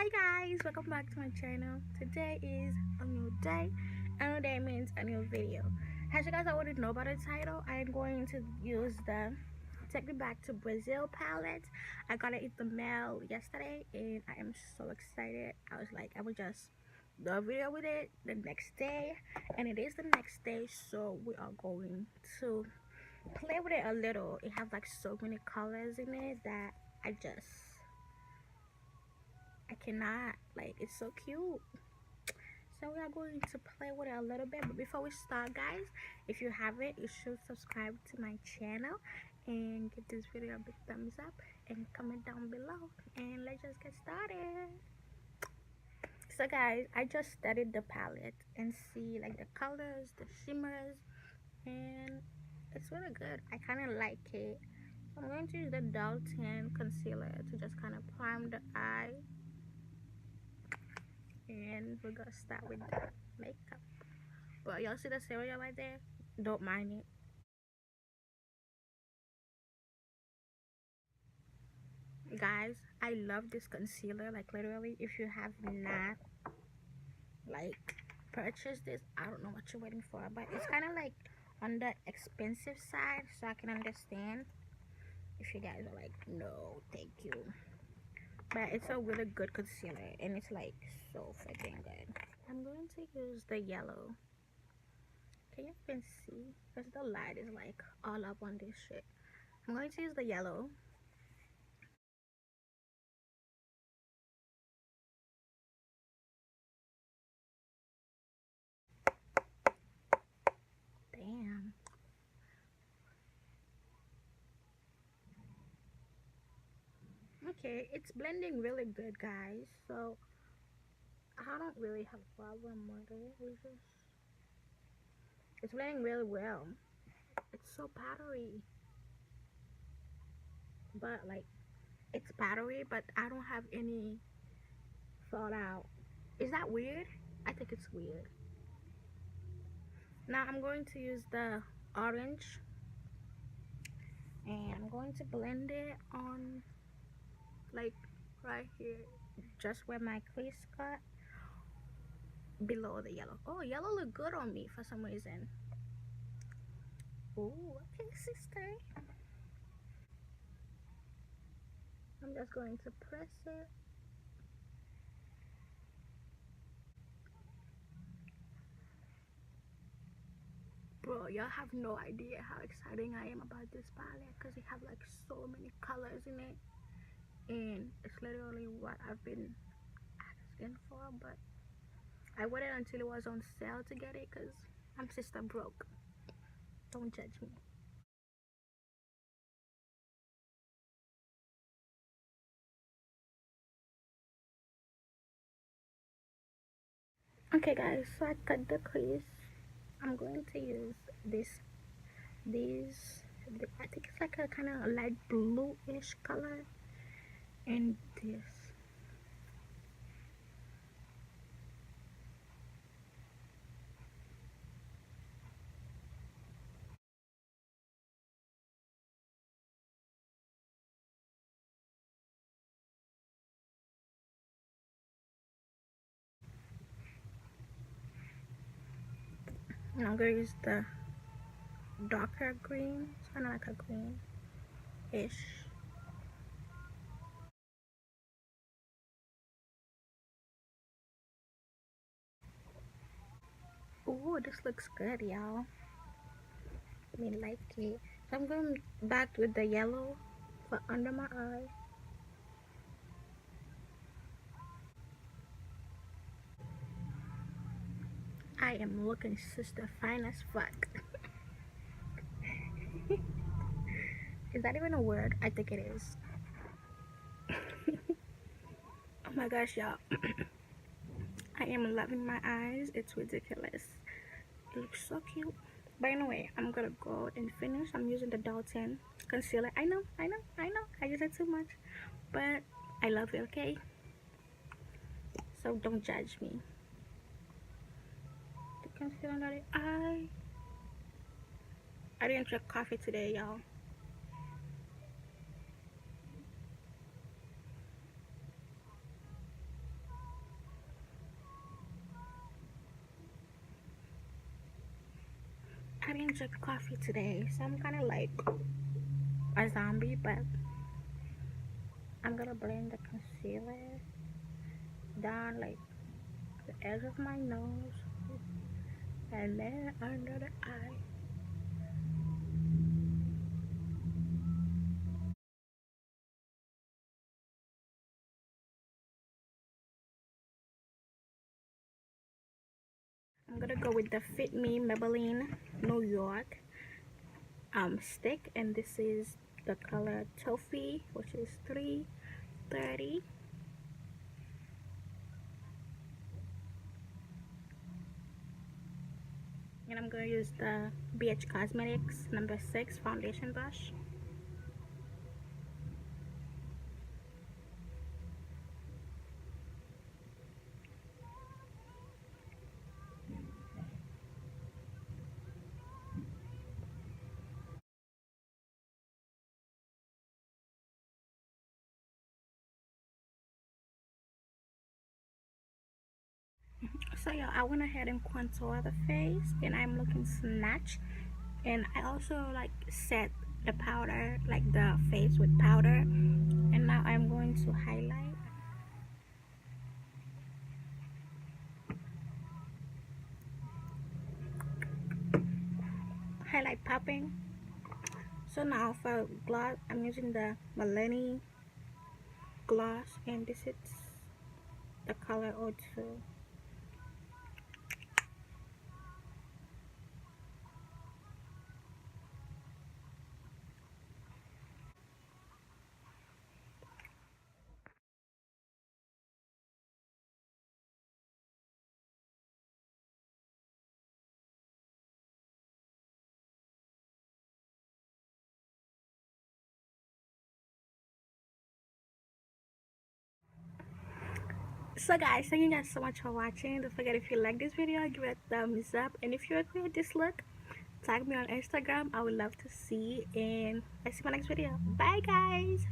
Hi guys, welcome back to my channel. Today is a new day. A new day means a new video. As you guys already know about the title, I am going to use the Take Me Back to Brazil palette. I got it in the mail yesterday and I am so excited. I was like, I will just do a video with it the next day, and it is the next day, so we are going to play with it a little. It has like so many colors in it that I cannot, like, it's so cute. So we are going to play with it a little bit, but before we start guys, if you haven't, you should subscribe to my channel and give this video a big thumbs up and comment down below, and let's just get started. So guys, I just studied the palette and see like the colors, the shimmers, and it's really good. I kind of like it. So I'm going to use the dull tan concealer to just kind of prime the eye, and we're gonna start with the makeup. But y'all see the cereal right there? Don't mind it. Guys, I love this concealer. Like, literally, if you have not like purchased this, I don't know what you're waiting for. But it's kind of like on the expensive side, so I can understand if you guys are like, no thank you. But it's a really good concealer and it's like so freaking good. I'm going to use the yellow. Can you even see? Because the light is like all up on this shit. I'm going to use the yellow. Damn. Okay, it's blending really good guys, so I don't really have a problem with it. It's blending really well. It's so powdery, but like, it's powdery but I don't have any fallout. Is that weird? I think it's weird. Now I'm going to use the orange and I'm going to blend it on, like, right here, just where my crease cut, below the yellow. Oh, yellow look good on me for some reason. Oh, okay sister. I'm just going to press it. Bro, y'all have no idea how exciting I am about this palette because it have like so many colors in it, and it's literally what I've been asking for, but I waited until it was on sale to get it because I'm sister broke. Don't judge me. Okay guys, so I cut the crease. I'm going to use these, I think it's like a kind of light bluish color, and this. And I'm gonna use the darker green. It's kind of like a green-ish. Oh, this looks good, y'all. I mean, like it. So I'm going back with the yellow for under my eye. I am looking sister fine as fuck. Is that even a word? I think it is. Oh my gosh, y'all. I am loving my eyes. It's ridiculous. It looks so cute. But anyway, I'm gonna go and finish. I'm using the Dalton concealer. I know. I use it too much, but I love it, okay? So don't judge me. The concealer under the eye. I didn't drink coffee today, y'all. I didn't drink coffee today, so I'm kind of like a zombie, but I'm gonna blend the concealer down like the edge of my nose and then under the eye. I'm gonna go with the Fit Me Maybelline New York stick, and this is the color Toffee, which is 330. And I'm gonna use the BH Cosmetics number 6 foundation brush. So yeah, I went ahead and contour the face, and I'm looking snatch. And I also like set the powder, like the face with powder. And now I'm going to highlight popping. So now for gloss, I'm using the Millennium gloss, and this is the color O2. So guys, thank you guys so much for watching. Don't forget, if you like this video, give it a thumbs up, and if you agree with this look, tag me on Instagram. I would love to see, and I see you in my next video. Bye guys.